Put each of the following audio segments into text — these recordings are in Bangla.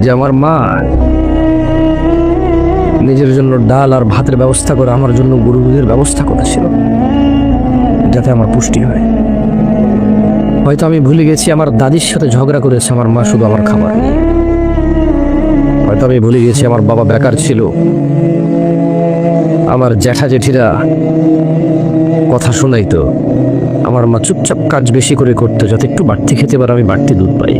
যে আমার মা নিজের জন্য ডাল আর ভাতের ব্যবস্থা করে আমার জন্য গরু দুধের ব্যবস্থা করেছিল, যাতে আমার পুষ্টি হয়। হয়তো আমি ভুলে গেছি আমার দাদির সাথে ঝগড়া করেছে আমার মা শুধু আমার খাবার নিয়ে। হয়তো আমি ভুলে গেছি আমার বাবা বেকার ছিল, আমার জ্যাঠা জেঠিরা কথা শোনাইতো, আমার মা চুপচাপ কাজ বেশি করে করতো যাতে একটু বাড়তি খেতে পারে, আমি বাড়তি দুধ পাই।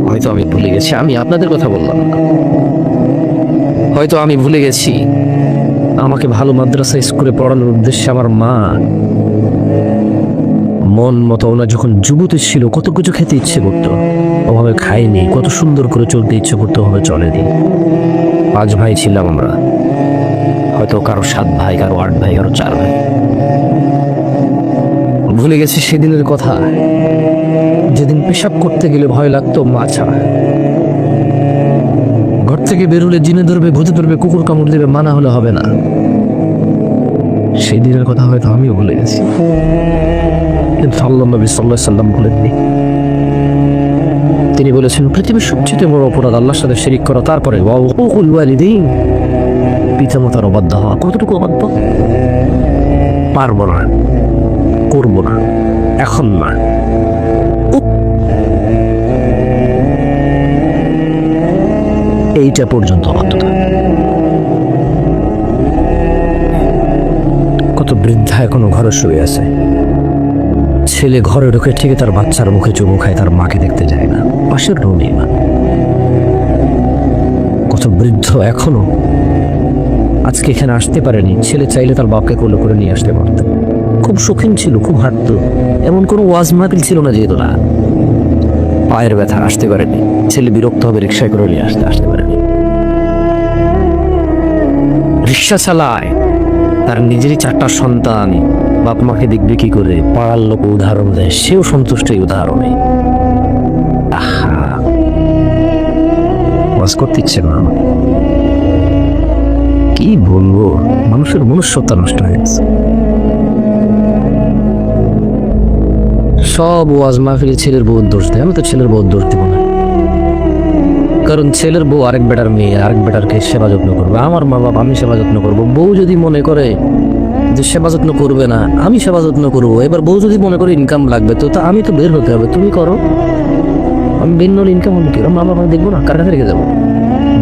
হয়তো আমি ভুলে গেছি, আমি আপনাদের কথা বললাম, হয়তো আমি ভুলে গেছি আমাকে ভালো মাদ্রাসা স্কুলে পড়ানোর উদ্দেশ্যে আমার মা মন মতো, ওনার যখন যুবতী ছিল কত কিছু খেতে ইচ্ছে করতো, ওভাবে খাইনি, কত সুন্দর করে চলতে ইচ্ছে করতো, ওভাবে চলেনি। 5 ভাই ছিলাম আমরা, হয়তো কারো 7 ভাই, কারো 8 ভাই, কারো 4 ভাই। ভুলে গেছি সেদিনের কথা, যেদিন পেশাব করতে গেলে ভয় লাগতো মা ছাড়া। ঘর থেকে বেরোলে জিনে ধরবে, ভূতে ধরবে, কুকুর কামড় দেবে, মানা হলে হবে না। সেই দিনের কথা হয়তো আমিও ভুলে গেছি, কিন্তু আল্লাহ নবী সাল্লাল্লাহু আলাইহি সাল্লাম ভুলেননি। তিনি বলেছেন পৃথিবীর সবচেয়ে বড় অপরাধ আল্লাহর সাথে শিরিক করা, তারপরে ওয়াকুল ওয়ালিদাইন, পিতামাতার অবাধ্য হওয়া। কতটুকু অবাধ্য? পারবো না, করবো না, এখন না। এইটা পর্যন্ত অবাধ্যতা। কত বৃদ্ধা এখনো ঘরে শুয়ে আছে, ছেলে ঘরে ঢুকে ঠিক তার বাচ্চার মুখে চুমু খায়, তার মাকে দেখতে যায় না, পাশের রুমে মা। কত বৃদ্ধ এখনো আজকে এখানে আসতে পারেনি, ছেলে চাইলে তার বাপকে কোলে করে নিয়ে আসতে পারত। খুব শৌখিন ছিল, খুব হাঁটতো, এমন কোনো ওয়াজ মাহফিল ছিল না যেহেতু না। পায়ের ব্যথা, আসতে পারেনি, ছেলে বিরক্ত হবে রিক্সায় করে নিয়ে আসতে পারেনি। রিক্সা চালায়, তার নিজেরই 4টা সন্তান, বাপ মাকে দেখবে কি করে, পাড়ার লোক উদাহরণ দেয়, সেও সন্তুষ্ট এই উদাহরণে। ওয়াজ করতে ইচ্ছে না, কি বলবো, মানুষের মনুষ্যত্ব নষ্ট হয়ে গেছে। সব ওয়াজ মাহফিলে ছেলের বউর দোষ দেয়, আমি তো ছেলের বউর দোষ দেবো না, কারণ ছেলের বউ আরেক বেটার মেয়ে, আরেক বেটারকে সেবা যত্ন করবে। আমার মা বাবা, আমি সেবা যত্ন করবো। বউ যদি মনে করে যে সেবা যত্ন করবে না, আমি সেবা যত্ন করবো, এবার বউ যদি মনে করে ইনকাম লাগবে, তো আমি তো বের হতে হবে, তুমি করো, আমি ভিন্ন ইনকাম হবে কি, মা বাবা দেখবো না, কার কাছে রেখে যাবো?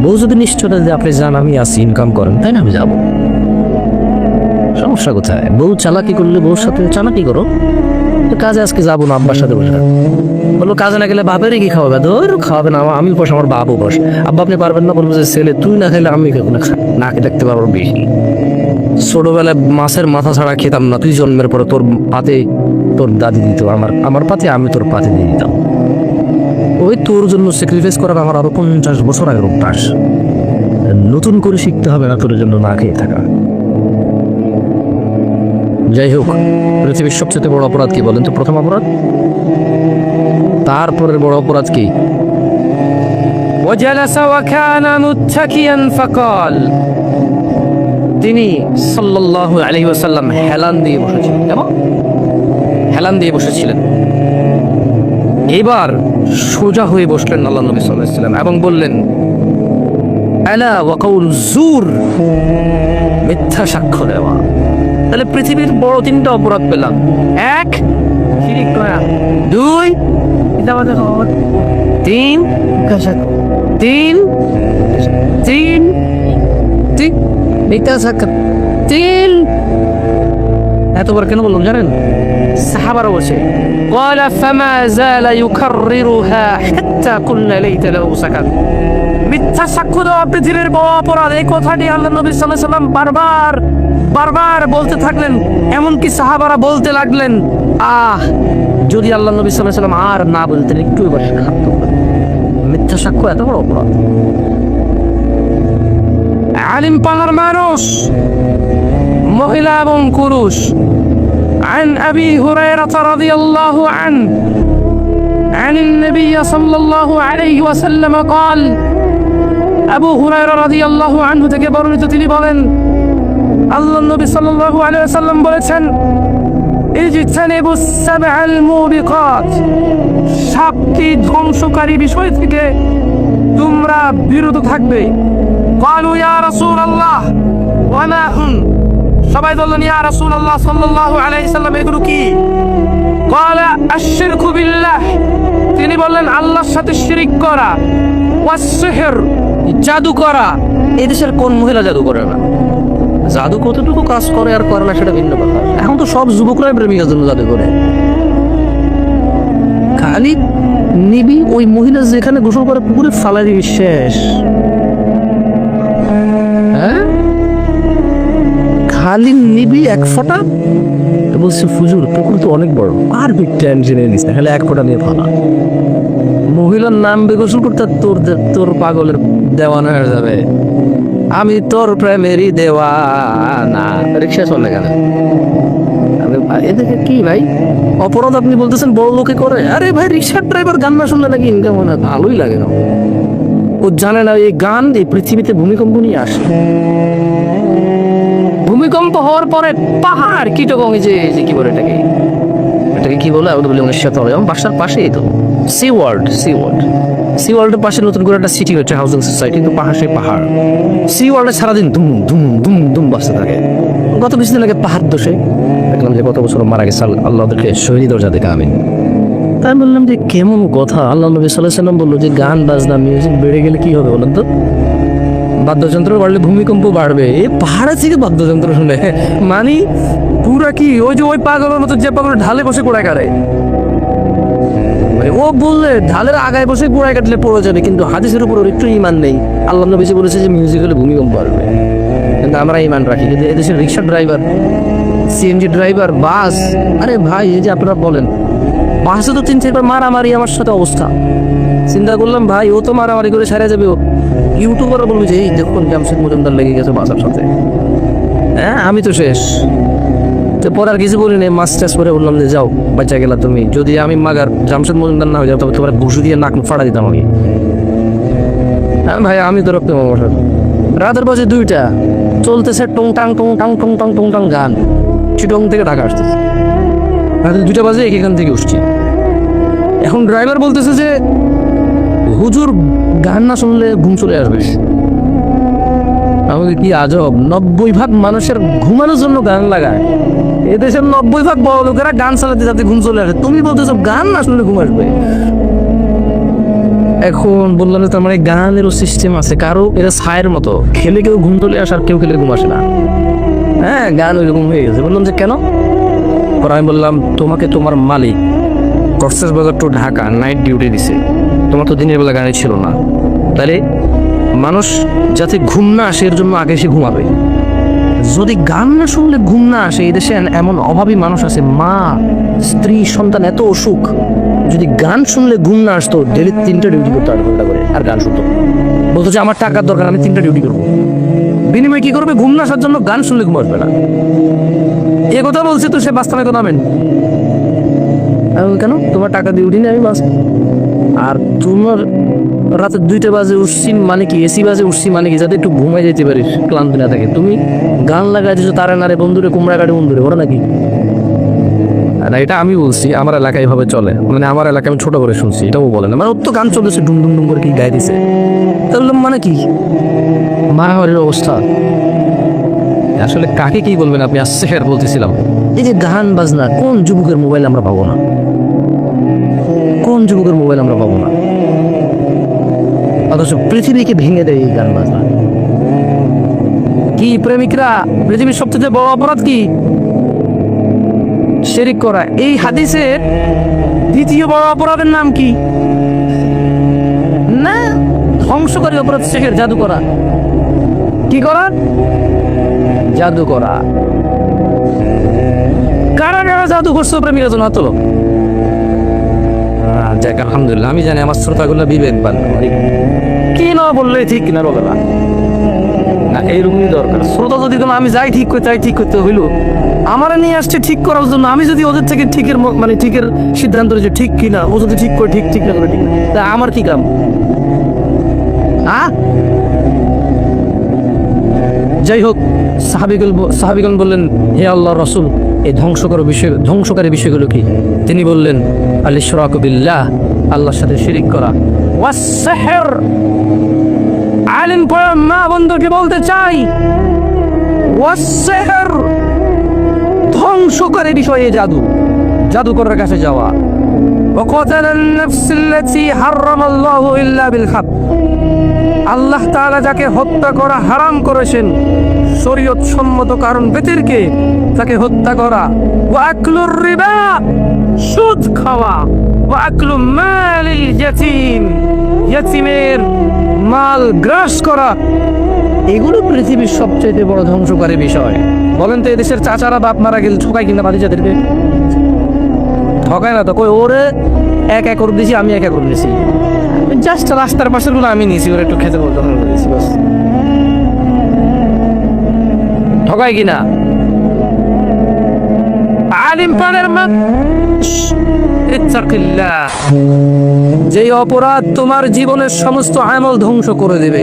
বউ যদি নিশ্চয়তা যে আপনি যান, আমি আসি, ইনকাম করেন, তাই না, আমি যাবো। সমস্যা কোথায়? বউ চালাকি করলে বউর সাথে চালাকি করো। কাজে আজকে যাবো না, আব্বার সাথে বসে বলবো, কাজে না গেলে বাপেরই কি খাওয়াবে? ধর খাওয়াবে না, আমি বসে, আমার বাবু বস। আব্বা আপনি পারবেন না? বলবো যে ছেলে তুই না খেলে আমি খেবো না, না দেখতে পারবো বেশি। ছোটবেলায় মাছের মাথা ছাড়া খেতাম না, তুই জন্মের পরে তোর পাতে তোর দাদি দিত, আমার পাতে আমি তোর পাতে দিয়ে দিতাম। ওই তোর জন্য স্যাক্রিফাইস করার আমার আরো 50 বছর আগের অভ্যাস, নতুন করে শিখতে হবে না তোর জন্য না খেয়ে থাকা। যাই হোক, পৃথিবীর সবচেয়ে বড় অপরাধ কি বলেন তো? প্রথম অপরাধ, তারপরের বড় অপরাধ কি? ওয়াজালাসা ওয়া কানা মুত্তাকিয়ান ফাকাল, তিনি সাল্লাল্লাহু আলাইহি ওয়াসাল্লাম হেলান দিয়ে বসেছিলেন। কেমন হেলান দিয়ে বসেছিলেন? এবার সোজা হয়ে বসলেন আল্লাহ নবী সাল্লাল্লাহু আলাইহি ওয়াসাল্লাম এবং বললেন, আলা ওয়া কাউলু জুর, মিথ্যা সাক্ষ্য দেওয়া। তাহলে পৃথিবীর বড় 3টা অপরাধ পেলাম। 1, শিরিক করা। 2, পিতামাতার হক। 3, মিথ্যা সাক্ষ্য। 3 এতবার কেন বললাম জানেন? সাহাবারা বসে قال فما زال يكررها حتى قلنا ليت له سكت। মিথ্যা সাক্ষ্য দেওয়া পৃথিবীর বড় অপরাধ, এই কথাটি আল্লাহ নবী সাল্লাল্লাহু আলাইহি ওয়াসাল্লাম বারবার বলতে থাকলেন। এমনকি সাহাবারা বলতে লাগলেন, যদি আল্লাহ নবী সাল্লাল্লাহু আলাইহি ওয়াসাল্লাম আর না বলতেন, একটু এবার খারাপ। মিথ্যা সাক্ষ্য এত বড় অপরাধ। আলিম পাড়ার মানুষ, মহিলা এবং পুরুষ। عن أبي هريرة رضي الله عنه عن النبي صلى الله عليه وسلم قال, আবু হুরায়রা রাদিয়াল্লাহু আনহু থেকে বর্ণিত, তিনি বলেন আল্লাহর নবী সাল্লাল্লাহু আলাইহি ওয়াসাল্লাম বলেছেন, ইজতানিবুস সাবআল মুবিকাত, সাতটি ধ্বংসকারী বিষয় থেকে তোমরা বিরত থাকবে। ক্বালু ইয়া রাসূলুল্লাহ ওয়া মা হুম, সবাই বললেন ইয়া রাসূলুল্লাহ সাল্লাল্লাহু আলাইহি সাল্লাম এগুলো কি? ক্বালা আশ-শিরকু বিল্লাহ, তিনি বললেন আল্লাহর সাথে শিরিক করা, ওয়াস সিহর, জাদু করা। এই দেশের কোন মহিলা জাদু করে না? জাদু কতটুকু কাজ করে আর করে না সেটা ভিন্ন কথা। এখন তো সব যুবকরাই প্রেমিকার জন্য জাদু করে। খালি নিবি ওই মহিলা যেখানে গোসল করে পুকুরে ফালাই দিবি, শেষ। হ্যাঁ, খালি নিবি এক ফোঁটা, বলছে ফুজুর পুকুর তো অনেক বড়, আর বিগ টেনশনে নিস না, খালি এক ফোঁটা নিয়ে ফালা। মহিলার নাম গোসল করতে তোর তোর পাগলের দেওয়ানা হয়ে যাবে। আমি তোর প্রেমেরই দেওয়ানা। রিক্সা চলে গেল। এদিকে কি ভাই অপরাধ আপনি বলতেছেন বড় লোকে করে? আরে ভাই, রিক্সার ড্রাইভার গান না শুনলে নাকি ইনকাম হয় না? ভালোই লাগে না। ও জানে না এই গান এই পৃথিবীতে ভূমিকম্প নিয়ে আসে। ভূমিকম্প হওয়ার পরে পাহাড় কিটকং, যে কি বলে এটাকে, এটাকে কি বলে আমাদের বলি সাথে হবে। আমার বাসার পাশেই তো সি ওয়ার্ল্ড, সি ওয়ার্ল্ডের পাশে নতুন করে একটা সিটি হচ্ছে, হাউজিং সোসাইটি, কিন্তু পাহাড় সেই পাহাড়। সি ওয়ার্ল্ডে সারাদিন ধুম ধুম ধুম ধুম বাসতে থাকে। গত কিছুদিন আগে পাহাড় দোষে দেখলাম যে গত বছর মারা গেছে, আল্লাহ ওদেরকে শহীদ দরজা দেখে। আমি তাই বললাম যে কেমন কথা, আল্লাহ নবী সাল্লাল্লাহু আলাইহি ওয়াসাল্লাম বললো যে গান বাজনা মিউজিক বেড়ে গেলে কি হবে বলেন তো? বাদ্যযন্ত্র বাড়লে ভূমিকম্প বাড়বে। এই পাহাড়ে থেকে বাদ্যযন্ত্র শুনে মানে পুরা কি ওই যে ওই পাগলের মতো যে পাগল ঢালে বসে কোড়ায় কাটে, ও বললে ঢালের আগায় বসে কোড়ায় কাটলে পড়ে যাবে, কিন্তু হাদিসের উপর একটু ইমান নেই। আল্লাহ নবী বলেছে যে মিউজিক হলে ভূমিকম্প আসবে, কিন্তু আমরা ইমান রাখি। কিন্তু এদেশের রিক্সা ড্রাইভার, সিএনজি ড্রাইভার, বাস, আরে ভাই এই যে আপনারা বলেন বাসে তো 3-4বার মারামারি আমার সাথে অবস্থা। চিন্তা করলাম ভাই ও তো মারামারি করে সারা যাবে, ও ইউটিউবার বলবে যে এই দেখুন জামশেদ মজুমদার লেগে গেছে বাসার সাথে। হ্যাঁ, আমি তো শেষ। তো পরে আর কিছু বলিনি, মাছ টাছ করে বললাম যে যাও বাচ্চা গেলা তুমি, যদি আমি মাগার জামশেদ মজুমদার না হয়ে যাও তবে তোমার ঘুষু দিয়ে নাক ফাড়া দিতাম আমি। হ্যাঁ ভাই, আমি তো রক্ত মামার। রাতের বাজে 2টা, চলতেছে টং টাং টং টাং টং টাং টং টাং গান, চিটং থেকে ঢাকা আসতেছে। রাতে 2টা বাজে এখান থেকে উঠছি। এখন ড্রাইভার বলতেছে যে হুজুর গান না শুনলে ঘুম চলে আসবে। আমাদের কি আজব, 90% মানুষের ঘুমানোর জন্য গান লাগায়। এদেশের 90% বড় লোকেরা গান চালাতে যাতে ঘুম চলে আসে, তুমি বলতেছো গান না শুনলে ঘুম আসবে। এখন বললাম যে তার মানে গানেরও সিস্টেম আছে, কারো এটা ছায়ের মতো, খেলে কেউ ঘুম চলে আসে আর কেউ খেলে ঘুম আসে না। হ্যাঁ, গান ওইরকম হয়ে গেছে। বললাম যে কেন? পরে আমি বললাম তোমাকে তোমার মালিক Cox's Bazar to Dhaka night duty দিছে, তোমার তো দিনের বেলা গাড়ি ছিল না, তাহলে মানুষ যাতে ঘুম না আসে এর জন্য আগে সে ঘুমাবে। যদি গান না শুনলে ঘুম না আসে, এই দেশে এমন অভাবী মানুষ আছে, মা স্ত্রী সন্তান এত অসুখ, যদি গান শুনলে ঘুম না আসতো ডেলি 3টা ডিউটি করতো 8 ঘন্টা করে, আর গান শুনতো। বলতো যে আমার টাকার দরকার, আমি 3টা ডিউটি করবো। বিনিময়ে কি করবে? ঘুম না আসার জন্য গান শুনলে ঘুম আসবে না। এ কথা বলছে তো সে বাস্তবে তো নামেন। কেন? তোমার টাকা দিয়ে উঠিনি আমি বাস, আর তোমার রাতে 2টা বাজে উঠছি মানে কি, এসি বাজে উঠছি মানে কি, যাতে একটু ঘুমাই যেতে পারিস, ক্লান্ত না থাকে। তুমি গান লাগাই দিচ্ছ তারা নারে বন্ধুরে, কুমড়া কাটে বন্ধুরে, ওরা নাকি? না, এটা আমি বলছি, আমার এলাকায় এভাবে চলে, মানে আমার এলাকায় আমি ছোট করে শুনছি, এটাও বলে না। মানে ওর তো গান চলতেছে ডুম ডুম ডুম করে কি গায়ে দিছে, তাহলে মানে কি মায়াবাড়ির অবস্থা। আসলে কাকে কি বলবেন আপনি? আসছে আর বলতেছিলাম এই যে গান বাজনা, কোন যুবকের মোবাইল আমরা পাবো না? কোন যুবকের মোবাইল আমরা পাবো না? অথচ পৃথিবীকে ভেঙে দেয় এই গান বাজনা। কি প্রেমিকরা, পৃথিবীর সবচেয়ে বড় অপরাধ কি? শিরক করা। এই হাদিসের দ্বিতীয় বড় অপরাধের নাম কি? না, ধ্বংসকারী অপরাধ শিরক, জাদু করা। কি করা? জাদু করা। কারা কারা জাদু করছো প্রেমিকা জন্য তোলো? যাক আলহামদুলিল্লাহ, আমি জানি আমার শ্রোতাগুলো বিবেকবান, কি না বললে ঠিক কিনা বলে না, এইরকমই দরকার। শ্রোতা যদি কোনো আমি যাই ঠিক করতে, ঠিক করতে হইলো আমার নিয়ে আসছে ঠিক করার জন্য, আমি যদি ওদের থেকে ঠিকের মানে ঠিকের সিদ্ধান্ত যে ঠিক কিনা, ও যদি ঠিক করে ঠিক, ঠিক না করে ঠিক না, তা আমার কি কাম? যাই হোক, সাহাবিগণ বললেন হে আল্লাহর রাসূল, এই ধ্বংসকারী বিষয়গুলো কি? তিনি বললেন আল ইশরাকু বিল্লাহ, আল্লাহর সাথে শিরিক করা, ওয়াস সিহর। আলেম মা বন্ধুকে বলতে চাই, ওয়াস সিহর ধ্বংসকারী বিষয়ে জাদুকরের কাছে যাওয়া। وقتل النفس التي حرم الله إلا بالحق, আল্লাহ তাআলা যাকে হত্যা করা হারাম করেছেন শরীয়ত সম্মত কারণ ব্যতিরেকে তাকে হত্যা করা। ওয়া আকলুর রিবা, সুদ খাওয়া। ওয়া আকলু মালিল ইয়াতীম, ইয়াতীমের মাল গ্রাস করা। এগুলো পৃথিবীর সবচেয়ে বড় ধ্বংসকারী বিষয়। বলেন তো এদেশের চাচারা বাপ মারা গেলে ঠকায় কিনা বাচ্চাদেরকে? ঠকায় না তো, কই ওরে 1 একর দিয়েছি, আমি 1 একর নিয়েছি, জাস্ট রাস্তার পাশের গুলো আমি নিয়েছি, ওরা একটু খেতে বলতে দিয়েছি, বাস। ঠকায় কিনা? আলিম পানের মা, ইত্তাকিল্লাহ। যেই অপরাধ তোমার জীবনের সমস্ত আমল ধ্বংস করে দেবে,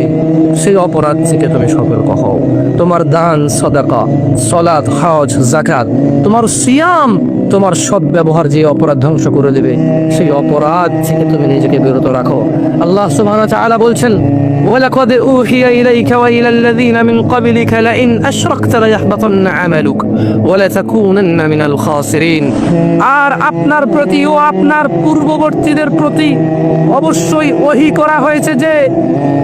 সেই অপরাধ থেকে তুমি সতর্ক হও। তোমার দান, সাদাকা, সালাত, হজ, যাকাত, তোমার সিয়াম, তোমার সৎ ব্যবহার যে অপরাধ ধ্বংস করে দেবে, সেই অপরাধ থেকে তুমি নিজেকে বিরত রাখো। আল্লাহ সুবহানাহু ওয়া তাআলা বলছেন, ওয়ালাকাদ উহিয়া ইলাইকা ওয়া ইলাল লাযিনা মিন ক্বাবলিকা লাইন আশরাকতা লায়াহবাতান্না আমালুক ওয়া লাতাকুনান্না মিনাল খাসিরিন। আর আপনার প্রতি ও আপনার পূর্ববর্তীদের প্রতি অবশ্যই ওহী করা হয়েছে যে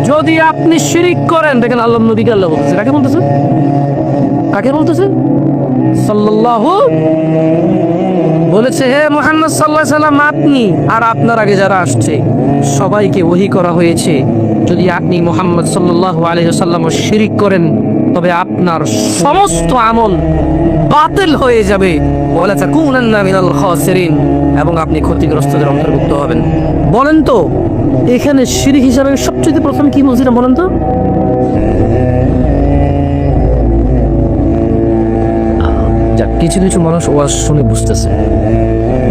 যদি আপনি শিরিক করেন, দেখেন আল্লাহ নবীকে আল্লাহ বলতেছে, কাকে বলতেছে? কাকে বলতেছে? সাল্লাল্লাহু বলেছে, হে মুহাম্মদ সাল্লাল্লাহু আলাইহি সাল্লাম, আপনি আর আপনার আগে যারা আসছে সবাইকে ওহী করা হয়েছে যদি আপনি মুহাম্মদ সাল্লাল্লাহু আলাইহি ওয়াসাল্লাম শিরিক করেন তবে আপনার সমস্ত আমল বাতিল হয়ে যাবে, ওয়ালা তাকুনান্না মিনাল খাসিরিন, এবং আপনি ক্ষতিগ্রস্তদের অন্তর্ভুক্ত হবেন। বলেন তো এখানে শিরিক হিসাবে সবচেয়ে প্রথম কি বলছিলাম বলেন তো? যাক, কিছু কিছু মানুষ ওয়াজ শুনে বুঝতেছে।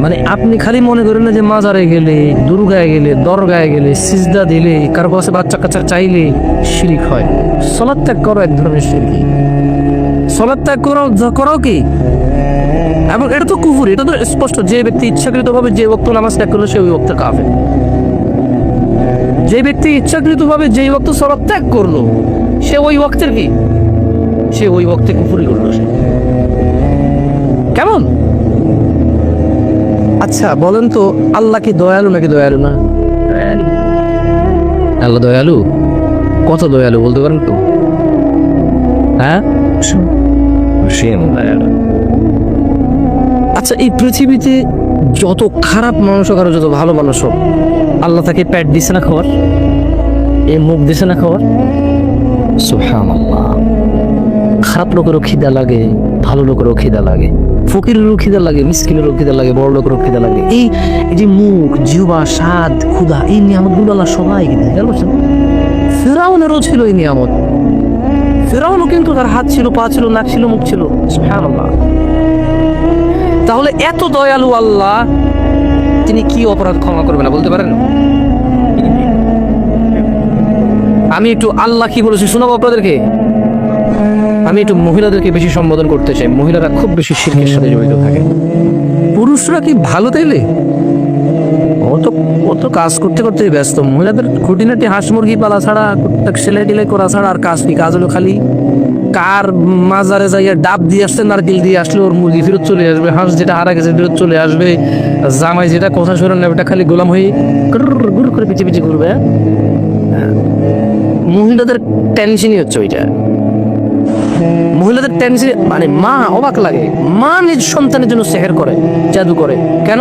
মানে আপনি খালি মনে করেন না যে মাজারে গেলে, দুর্গায় গেলে, দরগায় গেলে, সিজদা দিলে, কারো কাছে বাচ্চা কাচ্চা চাইলে শিরিক হয়। সালাত ত্যাগ করো এক ধরনের শিরক। সালাত ত্যাগ করাও কি? এবং এটা তো কুফর, এটা তো স্পষ্ট। যে ব্যক্তি ইচ্ছাকৃতভাবে যে ওয়াক্ত নামাজ ত্যাগ করলো সে ওই ওয়াক্তে কাফের। যে ব্যক্তি ইচ্ছাকৃতভাবে যে ওয়াক্ত সালাত ত্যাগ করলো সে ওই ওয়াক্তের কি? সে ওই ওয়াক্তে কুফরি করলো। সে কেমন? আচ্ছা বলেন তো আল্লাহ কি দয়ালু নাকি দয়ালু না? আল্লাহ দয়ালু? কত দয়ালু বলতে পারেন তো? হ্যাঁ, আচ্ছা এই পৃথিবীতে যত খারাপ মানুষ হোক আর যত ভালো মানুষ হোক, আল্লাহ তাকে পেট দিছে না খাওয়ার? এই মুখ দিছে না খাওয়ার? সুবহানাল্লাহ। খারাপ লোকেরও খিদা লাগে, ভালো লোকেরও খিদা লাগে, ফকিরেরও খিদা লাগে, মিসকিনেরও খিদা লাগে, বড় লোকেরও খিদা লাগে। এই যে মুখ, জিহ্বা, স্বাদ, ক্ষুধা, এই নিয়ামতগুলো আল্লাহ সবাইকে দেয়। খেয়াল করছেন? ফিরআউনেরও ছিল এই নিয়ামত। ফিরআউনও কিন্তু তার হাত ছিল, পা ছিল, নাক ছিল, মুখ ছিল। সুবহানাল্লাহ। তাহলে এত দয়ালু আল্লাহ, তিনি কি অপরাধ ক্ষমা করবে না বলতে পারেন? আমি একটু আল্লাহ কি বলেছি শোনাবো আপনাদেরকে। আমি একটু মহিলাদেরকে বেশি সম্বোধন করতে চাই। মহিলারা খুব বেশি শিরকের সাথে জড়িত থাকে। পুরুষরা কি ভালো তাইলে? ও তো কাজ করতে করতে ব্যস্ত। মহিলাদের খুঁটিনাটি হাঁস মুরগি পালা ছাড়া, সেলাই টেলাই করা ছাড়া আর কাজ কি? কাজ হলো খালি কার মাজারে যাইয়া ডাব দিয়ে আসছে, নারকেল দিয়ে আসলে ওর মুরগি ফেরত চলে আসবে, হাঁস যেটা হারা গেছে ফেরত চলে আসবে, জামাই যেটা কথা শুনে নেবে ওটা খালি গোলাম হয়ে গুড় করে পিছিয়ে পিছিয়ে ঘুরবে। মহিলাদের টেনশনই হচ্ছে ওইটা। মহিলাদের টেনশন মানে মা অবাক লাগে, মা নিজ সন্তানের জন্য সেহের করে, জাদু করে। কেন?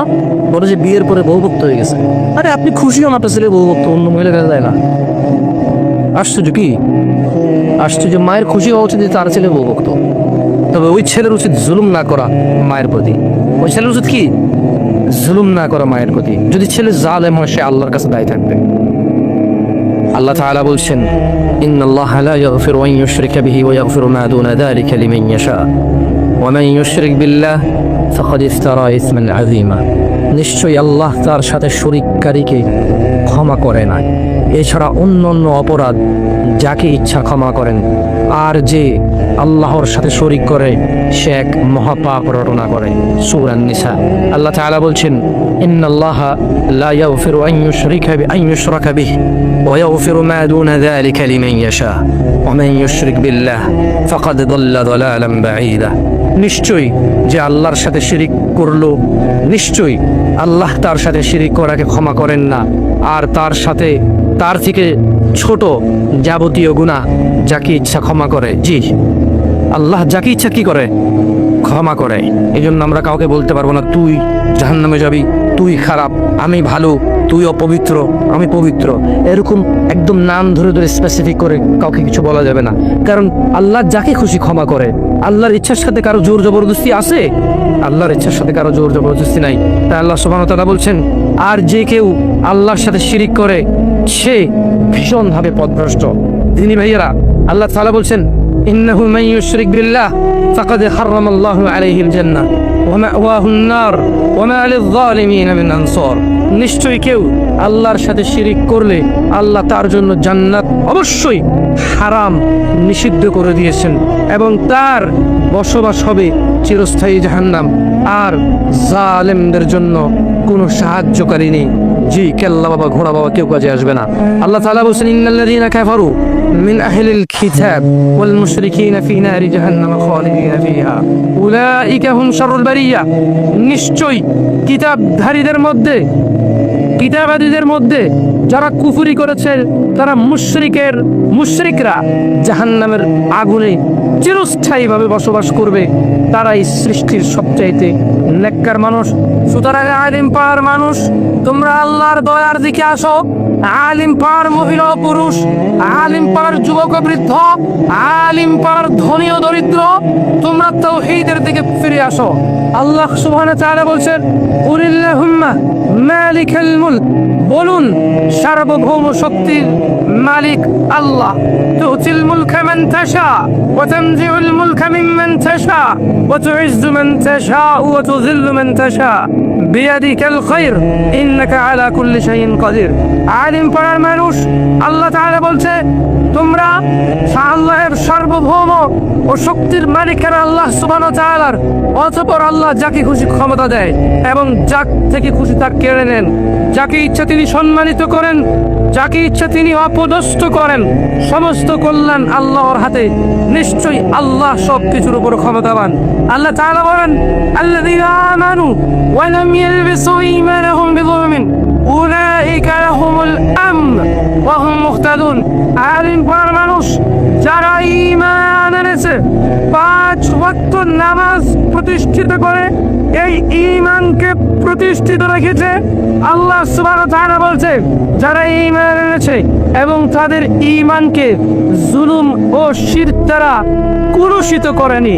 বলে যে বিয়ের পরে বউভক্ত হয়ে গেছে। আরে আপনি খুশি হন আপনার ছেলে বউভক্ত, অন্য মহিলার কাছে যায় না। আশ্চর্য কি? আশ্চর্য। মায়ের খুশি হওয়া উচিত তার ছেলে বউভক্ত, তবে ওই ছেলের উচিত জুলুম না করা মায়ের প্রতি। ওই ছেলের উচিত কি? জুলুম না করা মায়ের প্রতি। যদি ছেলে জালেম হয় সে আল্লাহর কাছে দায়ী থাকবে। আল্লাহ তাআলা বলছেন, ইন্নাল্লাহা লা ইয়াগফিরু আন ইউশরিকা বিহি ওয়া ইয়াগফিরু মা দুনা যালিকা লিমান ইয়াশা ওয়া মান ইউশরিক বিল্লাহ ফাকাদ ইফতারা ইসমান আযীমা। নিশ্চয়ই আল্লাহ তার সাথে শরীককারীকে ক্ষমা করে না। এছাড়া অন্য অন্য অপরাধ যাকে ইচ্ছা ক্ষমা করেন। আর যে আল্লাহর সাথে শরীক করে সে এক মহাপাপ রটনা করে। সূরা নিসা আল্লাহ তাআলা বলছেন, ইন্নাল্লাহা লা ইয়াগফিরু আন ইউশরাকা বিহি ওয়া ইয়াগফিরু মা দুনা যালিকা লিমান ইয়াশা ওয়া মান ইউশরিক বিল্লাহ ফাকাদ দাল্লা দালালান বাঈদা। নিশ্চয়ই যে আল্লাহর সাথে শিরিক করলো, নিশ্চয়ই আল্লাহ তার সাথে শিরিক করাকে ক্ষমা করেন না। আর তার থেকে ছোট যাবতীয় গুনাহ যাকে ইচ্ছা ক্ষমা করে। জি, আল্লাহ যাকে ইচ্ছা কি করে? ক্ষমা করে। এই জন্য আমরা কাউকে বলতে পারবো না তুই জাহান্নামে যাবি, তুই খারাপ, আমি ভালো, তুই অপবিত্র, আমি পবিত্র। এরকম একদম নাম ধরে ধরে স্পেসিফিক করে কাউকে কিছু বলা যাবে না। কারণ আল্লাহ যাকে খুশি ক্ষমা করে। আল্লাহর ইচ্ছার সাথে কারো জোর জবরদস্তি আছে? আল্লাহর ইচ্ছার সাথে কারো জোর জবরদস্তি নাই। তাই আল্লাহ সুবহানাহু ওয়া তাআলা বলছেন, আর যে কেউ আল্লাহর সাথে শিরিক করে সে ভীষণভাবে পথভ্রষ্ট। তিনি ভাইয়েরা, আল্লাহ তাআলা বলছেন, ইন্নাহু মান ইউশরিক বিল্লাহ ফাকাদ হারামাল্লাহু আলাইহিল জান্নাহ ওয়া মাওয়াহুন নার ওয়া মা লিয-যালিমিন মিন আনসার। নিশ্চয়ই কেউ আল্লাহর সাথে শিরিক করলে আল্লাহ তার জন্য জান্নাত অবশ্যই হারাম নিষিদ্ধ করে দিয়েছেন এবং তার বসবাস হবে চিরস্থায়ী জাহান্নাম। আর জালেমদের জন্য কোনো সাহায্যকারী নেই। জি, কেল্লা বাবা ঘোড়া বাবা কেউ কাজে আসবে না। আল্লাহ তাআলা বলেন, ইন্নাল্লাযীনা কাফারু মিন আহলিল কিতাব ওয়াল মুশরিকিনা ফি নারি জাহান্নাম খালিদিনা ফিহা উলাইকা হুম শাররুল বারিয়া। নিশ্চয়ই কিতাবাদীদের মধ্যে যারা কুফরি করেছে, তারা মুশরিকরা জাহান্নামের আগুনে চিরস্থায়ীভাবে বসবাস করবে। তারাই সৃষ্টির সবচাইতে নেককার মানুষ। সুতরাং আলিম পাড়ার মানুষ, তোমরা আল্লাহর দয়ার দিকে আসো। আলিম পাড়ার মহিলা ও পুরুষ, আলিম পাড়ার যুবক ও বৃদ্ধ, আলিম পাড়ার ধনী ও দরিদ্র, তোমরা তাওহীদের দিকে ফিরে আসো। আল্লাহ সুবহানাহু ওয়া তাআলা বলছেন, কুলিল্লাহুম্মা মালিকাল মুলক, বলুন সার্বভৌম শক্তির মালিক আল্লাহ। তুতিল মুলকা মান তাশা ওয়া তানজিউল মুলকা মিম্মান তাশা ওয়া তুইজ্জু মান তাশা ওয়া তুযিল্লু মান তাশা বিয়াদিকাল খায়র ইন্নাকা আলা কুল্লি শাইইন কাদির। আলিম পাড়ার মানুষ, আল্লাহ তাআলা বলছে, তোমরা আল্লাহর সার্বভৌম ও শক্তির মালিকের আল্লাহ সুবহানাহু ওয়া তাআলার, অতঃপর আল্লাহ যাকে খুশি ক্ষমতা দেয় এবং যাক থেকে খুশি তা কেড়ে নেন। যাকে ইচ্ছা তিনি সম্মানিত করেন, যাকে ইচ্ছা তিনি অপদস্থ করেন। সমস্ত কল্যাণ আল্লাহর হাতে। নিশ্চয়ই আল্লাহ সবকিছুর উপর ক্ষমতাবান। আল্লাহ তাআলা বলেন, আল্লাযীনা আমানু ওয়া লাম ইয়ালবিসু ঈমানাহুম বিযুলমিন উলাইকা লাহুমুল আমন ওয়া হুম মুহতাদুন। আলিম পাড়ার মানুষ, যারা ঈমান এনেছে, 5 ওয়াক্ত নামাজ প্রতিষ্ঠিত করে, এই ঈমানকে প্রতিষ্ঠিত রেখেছে। আল্লাহ সুবহানাহু ওয়া তাআলা বলছে, যারা ঈমান এনেছে এবং তাদের ঈমানকে জুলুম ও শিরক দ্বারা কলুষিত করেনি,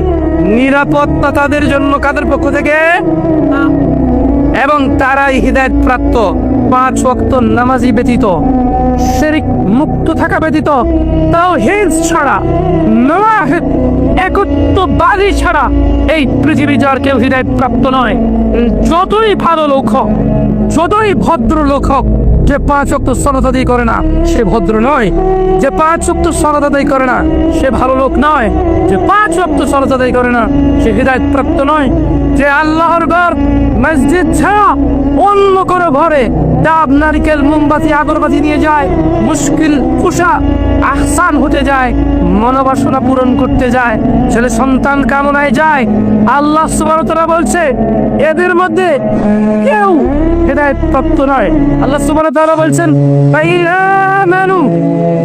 নিরাপত্তা তাদের জন্য কাদের পক্ষ থেকে? এবং তারাই হিদায়াত প্রাপ্ত। 5 ওয়াক্ত নামাজি ব্যতীত, শিরক মুক্ত থাকা ব্যতীত, তাওহীদ ছাড়া, নওয়াহিদ একত্ববাদী ছাড়া এই পৃথিবী যার কেউ হিদায়াত প্রাপ্ত নয়। যতই ভালো লোক হোক, যতই ভদ্র লোক হোক, যে 5 ওয়াক্ত সালাত আদায় করে না সে ভদ্র নয়। যে 5 ওয়াক্ত সালাত আদায় করে না সে ভালো লোক নয়। যে 5 ওয়াক্ত সালাত আদায় করে না সে হিদায়াত প্রাপ্ত নয়। যে আল্লাহর ঘর মসজিদ ছাড়া অন্য কোনো ঘরে ডাব, নারকেল, মোমবাতি, আগরবাতি নিয়ে যায়, মুশকিল কুশা আহসান হতে যায়, মনোবাসনা পূরণ করতে যায়, ছেলে সন্তান কামনায় যায়, আল্লাহ সুবহানাহু ওয়া তাআলা বলছে এদের মধ্যে কেউ হিদায়াত প্রাপ্ত নয়। আল্লাহ সুবহানাহু ওয়া তাআলা বলছেন, ফাইনামানু,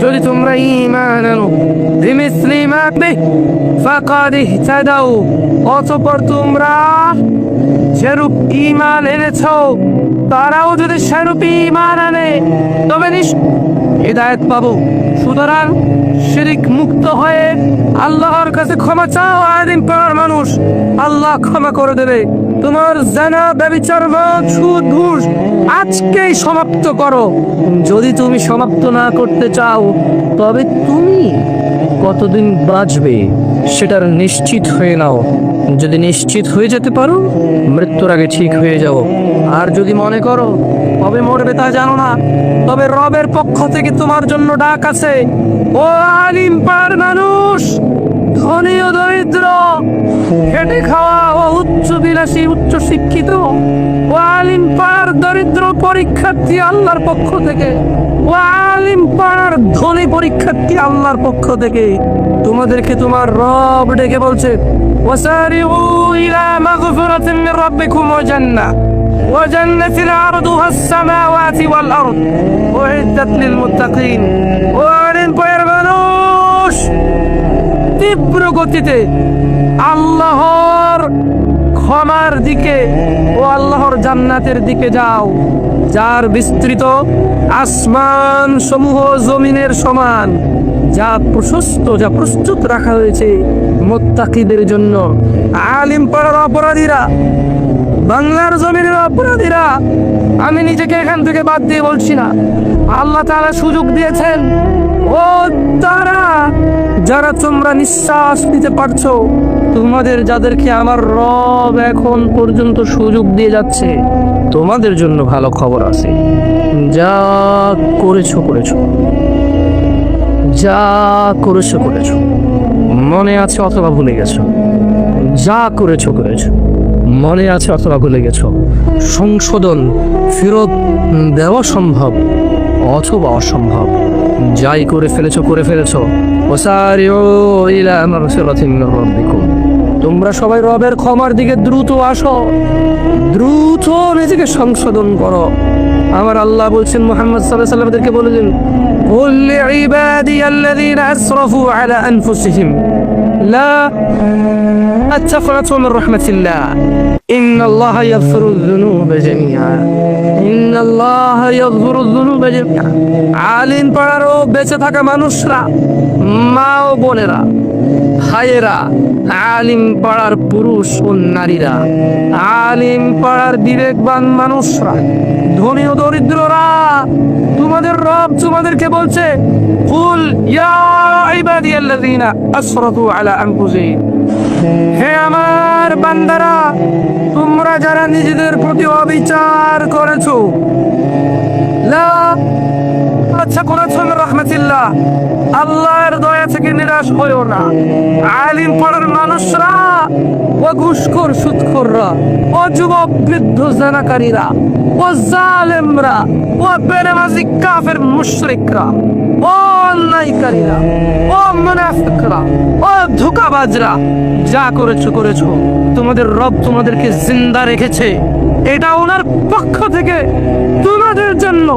যদি তোমরা ঈমান আনো, বিমিসলি মা ফাকাদ ইহতাদাউ, অতঃপর তোমরা যেরূপ ঈমান এনেছো তারাও যদি সেরূপ ঈমান আনে তবে হিদায়াত পাবো। সুতরাং শিরক মুক্ত হয়ে আল্লাহর কাছে ক্ষমা চাও। আলিম পাড়ার মানুষ, আল্লাহ ক্ষমা করে দেবে। তোমার জানা, ব্যভিচার, মদ, সুদ, ঘুষ আজকেই সমাপ্ত করো। যদি তুমি সমাপ্ত না করতে চাও তবে তুমি কতদিন বাঁচবে? সেটার নিশ্চিত হয়ে নাও। যদি নিশ্চিত হয়ে যেতে পারো, মৃত্যুর আগে ঠিক হয়ে যাও। আর যদি মনে করো কবে মরবে তা জানো না, তবে রবের পক্ষ থেকে তোমার জন্য ডাক আছে। ও আলিম পাড়ার মানুষ, ধনী ও দরিদ্র, খেটে খাওয়া ও উচ্চ বিলাসী উচ্চ শিক্ষিত, ও আলিম পাড়ার দরিদ্র পরীক্ষার্থী আল্লাহর পক্ষ থেকে, ও আলিম পাড়ার ধনী পরীক্ষার্থী আল্লাহর পক্ষ থেকে তোমাদেরকে তোমার রব ডেকে বলছে, ওয়াসারিউ ইলা মাগফিরাতিন মির রাব্বিকুম ওয়া জান্নাহ ওয়া জান্নাতিন আরদুহাস সামাওয়াতি ওয়াল আরদ উইদ্দাত লিল মুত্তাকিন। ও আলিম পাড়ার মানুষ, তীব্র গতিতে আল্লাহর ক্ষমার দিকে ও আল্লাহর জান্নাতের দিকে যাও, যার বিস্তৃত আসমান সমূহ জমিনের সমান, যা প্রশস্ত, যা প্রস্তুত রাখা হয়েছে মুত্তাকিদের জন্য। আলিম পাড়ার অপরাধীরা, বাংলার জমিনের অপরাধীরা, আমি নিজেকে এখান থেকে বাদ দিয়ে বলছি না, আল্লাহ তাআলা সুযোগ দিয়েছেন। ও তারা যারা তোমরা নিঃশ্বাস নিতে পারছো, তোমাদের যাদেরকে আমার রব এখন পর্যন্ত সুযোগ দিয়ে যাচ্ছে, তোমাদের জন্য ভালো খবর আছে। যা করেছো করেছো, যা করেছো করেছো, মনে আছে অথবা ভুলে গেছো। যা করেছো করেছো, মনে আছে অথবা ভুলে গেছো। সংশোধন ফেরত দেওয়া সম্ভব অথবা অসম্ভব। যাই করে ফেলেছো করে ফেলেছো। ওয়াসারিউ ইলা মাগফিরাতিন মির রাব্বিকুম, তোমরা সবাই রবের ক্ষমার দিকে দ্রুত আসো, দ্রুত নিজেকে সংশোধন করো। আমার আল্লাহ বলছেন মুহাম্মদ সাল্লাল্লাহু আলাইহি ওয়াসাল্লামকে বলেছেন, কুল লিইবাদিয়াল্লাযীনা আসরাফু আলা আনফুসিহিম লা তাকনাতু মির রাহমাতিল্লাহ ইন্নাল্লাহা ইয়াগফিরুয যুনুবা জামিআ ইন্নাল্লাহা ইয়াগফিরুয যুনুবা জামিআ। আলিম পাড়ারও বেঁচে থাকা মানুষরা, মা ও বোনেরা, ভাইয়েরা, আলিম পাড়ার পুরুষ ও নারীরা, আলিম পাড়ার বিবেকবান মানুষরা, ধনী ও দরিদ্ররা, তোমাদের রব তোমাদেরকে বলছে, কুল ইয়া ইবাদিয়াল্লাযীনা আসরাফু আলা আনফুসিহিম, হে আমার বান্দারা, তোমরা যারা নিজেদের প্রতি অবিচার করেছো, লা তাকনাতু মির রাহমাতিল্লাহ, আল্লাহর দয়া থেকে নিরাশ হইও না। আলিম পাড়ার মানুষরা, ও ঘুষখোর সুদখোররা, ও যুবক বৃদ্ধ জানাকারীরা, ও জালেমরা, ও বেনামাজি কাফের মুশরিকরা, ও অন্যায়কারীরা, ও মুনাফিকরা, ও ধোঁকাবাজরা, যা করেছো করেছো, তোমাদের রব তোমাদেরকে জিন্দা রেখেছে। এটা ওনার পক্ষ থেকে তোমাদের জন্য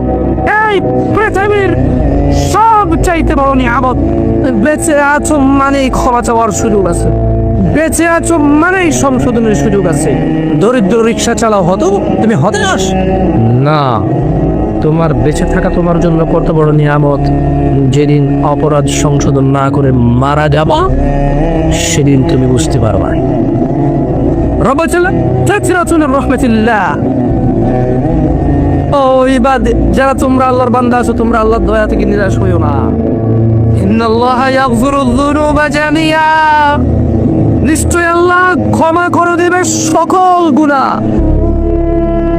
এই পৃথিবীর সব চাইতে বড় নিয়ামত। বেঁচে আছো মানেই ক্ষমা চাওয়ার সুযোগ আছে, বেঁচে আছো মানেই সংশোধনের সুযোগ আছে। দরিদ্র রিক্সা চালাও, হতো তুমি হতাশ না। তোমার বেঁচে থাকা তোমার জন্য কত বড় নিয়ামত। যেদিন অপরাধ সংশোধন না করে মারা যাবা, সেদিন তুমি বুঝতে পারবা। রহমতুল্লাহ। ও ইবাদ, যারা তোমরা আল্লাহর বান্দা আছো, তোমরা আল্লাহর দয়া থেকে নিরাশ হইও না। ইন্নাল্লাহা ইয়াগফিরুয যুনুবা জামিআ, নিশ্চয় আল্লাহ ক্ষমা করে দেবে সকল গুনাহ।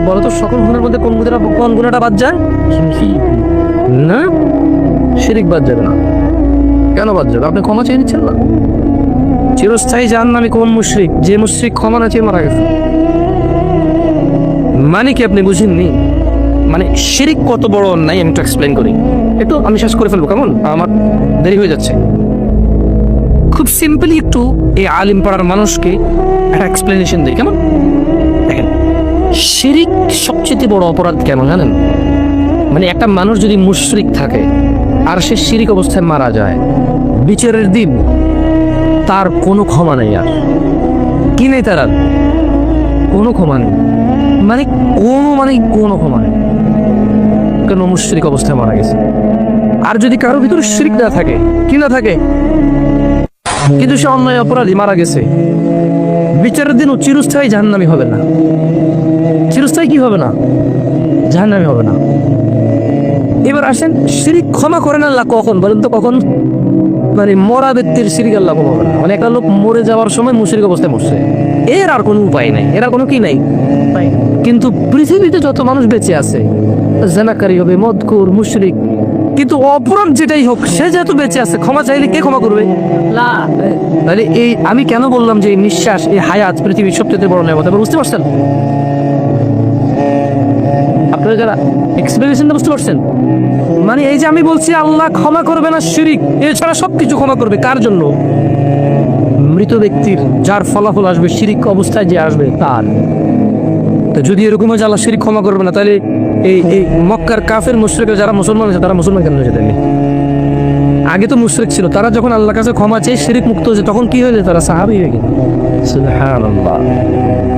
বলো তো সকল গুনার মধ্যে কোন গুনাহটা বাদ যায়? না, শিরক বাদ যাবে না। কেন বাদ যাবে? আপনি ক্ষমা চেয়ে নিচ্ছেন না। চিরস্থায়ী জাহান্নামী কোন মুশরিক? যে মুশরিক ক্ষমা না চেয়ে মারা গেছে। মানে কি আপনি বুঝেননি? মানে শিরক কত বড় অন্যায় আমি একটু এক্সপ্লেন করি। একটু আমি শেষ করে ফেলবো, কেমন? আমার দেরি হয়ে যাচ্ছে। খুব সিম্পলি একটু এই আলিম পাড়ার মানুষকে একটা এক্সপ্লেনেশন দিই, কেমন? দেখেন, শিরক সবচেয়ে বড় অপরাধ কেন জানেন? মানে একটা মানুষ যদি মুশরিক থাকে আর সে শিরক অবস্থায় মারা যায়, বিচারের দিন তার কোনো ক্ষমা নেই। আর কি নেই তার? আর কোনো ক্ষমা নেই। মানে কোনো ক্ষমা নেই, কেন? মুশরিক অবস্থায় মারা গেছে। আর যদি কারোর ভিতরে শিরক না থাকে, কি না থাকে, কিন্তু সে অন্যায় অপরাধী মারা গেছে, বিচারের দিন ও চিরস্থায়ী জাহান্নামী হবে না। চিরস্থায়ী কি হবে না? জাহান্নামী হবে না। এবার আসেন, শিরিক ক্ষমা করেন আল্লাহ কখন বলেন তো? কখন? মানে মরা ব্যক্তির শিরিক আল্লাহ ক্ষমা করেন না। মানে একটা লোক মরে যাওয়ার সময় মুশরিক অবস্থায় মরছে, এর আর কোনো উপায় নাই, এর আর কোনো কি নাই উপায়। কিন্তু পৃথিবীতে যত মানুষ বেঁচে আছে, জানাকারী হবে, মদকুর, মুশরিক, কিন্তু অপরাধ যেটাই হোক, সে যেহেতু বেঁচে আছে, ক্ষমা চাইলে কে ক্ষমা করবে? না। তাহলে এই আমি কেন বললাম যে এই নিঃশ্বাস, এই হায়াত পৃথিবীর সবচেয়ে বড় নেয়ামত, এবার বুঝতে পারছেন? আপনারা যারা এক্সপ্লেনেশনটা বুঝতে পারছেন? মানে এই যে আমি বলছি আল্লাহ ক্ষমা করবে না শিরিক, এছাড়া সবকিছু ক্ষমা করবে। কার জন্য? মৃত ব্যক্তির, যার ফলাফল আসবে শিরিক অবস্থায় যে আসবে তার। তো যদি এরকম হয় যে আল্লাহ শিরিক ক্ষমা করবে না, তাহলে এই মক্কার কাফের মুশরিক যারা মুসলমান আছে তারা মুসলমান কেন হয়েছে? তাহলে আগে তো মুশরিক ছিল, তারা যখন আল্লাহর কাছে ক্ষমা চেয়ে শিরিক মুক্ত হয়েছে, তখন কি হয়েছে? তারা সাহাবী হয়ে গেছে। সুবহানাল্লাহ।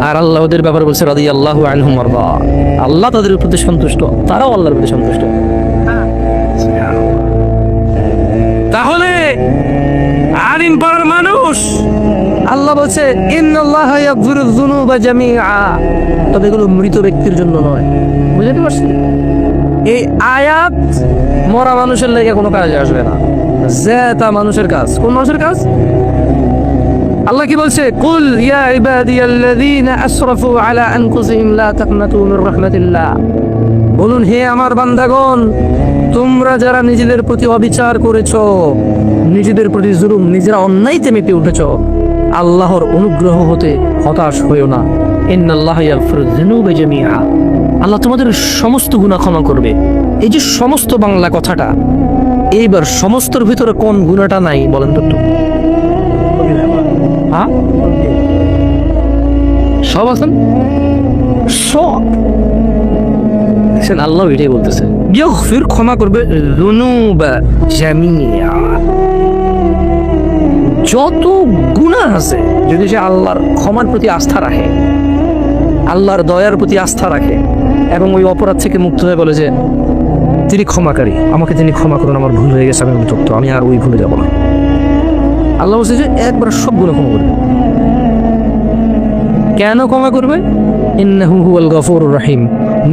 আর আল্লাহ ওদের ব্যাপারে বলছে রাদিয়াল্লাহু আনহুম ওয়ারদা, আল্লাহ তাদের প্রতি সন্তুষ্ট, তারাও আল্লাহর প্রতি সন্তুষ্ট। তাহলে আলিম পাড়ার মানুষ, আল্লাহ বলছে ইন্নাল্লাহা ইয়াগফিরুয যুনুবা জামিআ, তবে এগুলো মৃত ব্যক্তির জন্য নয়। বুঝতে পারছেন? এই আয়াত মরা মানুষের লেগে কোনো কাজে আসবে না, জেতা মানুষের কাজ। কোন মানুষের কাজ? আল্লাহ কি বলছে? কুল ইয়া ইবাদিয়াল্লাযীনা আসরাফু আলা আনফুসিহিম লা তাকনাতু মির রাহমাতিল্লাহ, বলুন হে আমার বান্দাগণ, তোমরা যারা নিজেদের প্রতি অবিচার করেছো, নিজেদের প্রতি জুলুম, নিজেরা অন্যায়তে মেতে উঠেছো, আল্লাহর অনুগ্রহ হতে হতাশ হইও না। ইন্নাল্লাহা ইয়াগফিরুয যুনুবা জামিআ, আল্লাহ তোমাদের সমস্ত গুনাহ ক্ষমা করবে। এই যে সমস্ত বাংলা কথাটা, এইবার সমস্তর ভিতরে কোন গুনাহটা নাই বলেন তো? হ্যাঁ, সব আছেন, সব। আল্লাহ এটাই বলতেছে, ইয়াগফির, ক্ষমা করবে, যুনুবা জামিআ, যত গুনাহ আছে, যদি সে আল্লাহর ক্ষমার প্রতি আস্থা রাখে, আল্লাহর দয়ার প্রতি আস্থা রাখে, এবং ওই অপরাধ থেকে মুক্ত হয়ে বলে যে তিনি ক্ষমাকারী, আমাকে তিনি ক্ষমা করুন, আমার ভুল হয়ে গেছে, আমি অনুতপ্ত, আমি আর ওই ভুলে যাব না। আল্লাহ বলছে যে একবার সব গুনাহ ক্ষমা করবে। কেন ক্ষমা করবে? ইন্নাহু হুয়াল গফুরুর রহিম,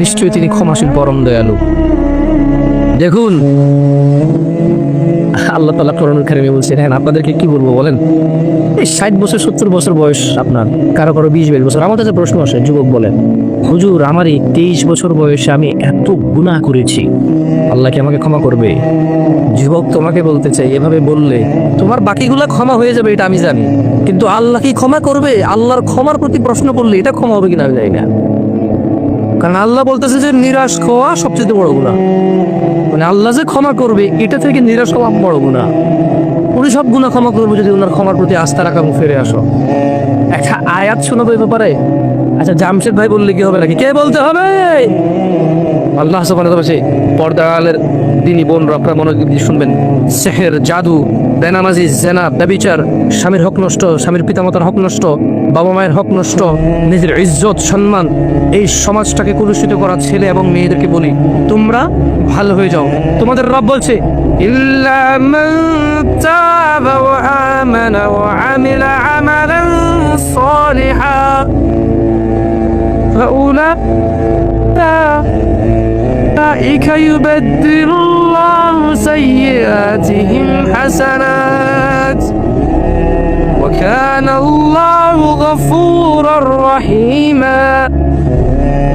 নিশ্চয়ই তিনি ক্ষমাশীল, পরম দয়ালু। দেখুন আল্লাহ তাআলা কোরআনুল কারীমে বলছেন, হ্যাঁ আপনাদেরকে কি বলবো বলেন, এই 60 বছর 70 বছর বয়স আপনার, কারো কারো 20-22 বছর। আমার কাছে প্রশ্ন আসে, যুবক বলেন, হুজুর আমার এই 23 বছর বয়সে আমি এত গুনাহ করেছি, আল্লাহ কি আমাকে ক্ষমা করবে? যুবক তোমাকে বলতে চাই, এভাবে বললে তোমার বাকিগুলা ক্ষমা হয়ে যাবে, এটা আমি জানি, কিন্তু আল্লাহ কি ক্ষমা করবে? আল্লাহর ক্ষমার প্রতি প্রশ্ন করলে এটা ক্ষমা হবে কিনা আমি জানি না। কারণ আল্লাহ বলতেছে যে নিরাশ হওয়া সবচেয়ে বড় গুনাহ। মানে আল্লাহ যে ক্ষমা করবে, এটা থেকে নিরাশ হওয়া বড় গুনাহ। উনি সব গুনাহ ক্ষমা করবে যদি ওনার ক্ষমার প্রতি আস্থা রাখা এবং ফিরে আসো। একটা আয়াত শোনাবো এই ব্যাপারে। আচ্ছা জামশেদ ভাই বললে কি হবে নাকি? কে বলতে হবে? আল্লাহ সুবহানাহু ওয়া তাআলা পর্দার দিনী বোনরা, আপনারা মনোযোগ দিয়ে শুনবেন। সেহের, জাদু, বেনামাজি, জেনা, ব্যভিচার, স্বামীর হক নষ্ট, স্বামীর পিতামাতার হক নষ্ট, বাবা মায়ের হক নষ্ট, নিজের ইজ্জত সম্মান, এই সমাজটাকে কলুষিত করা ছেলে এবং মেয়েদেরকে বলি তোমরা ভালো হয়ে যাও। তোমাদের রব বলছে ইল্লা মান তাবা ওয়া আমানা ওয়া আমিলা আমালান সালিহা فأولئك يبدل الله سيئاتهم حسنات وكان الله غفورا رحيما।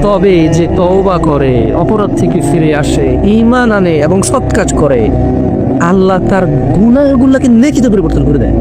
তবে যে তওবা করে, অপরাধ থেকে ফিরে আসে, ঈমান আনে এবং সৎ কাজ করে, আল্লাহ তার গুনাহগুলোকে নেকিতে পরিবর্তন করে দেয়।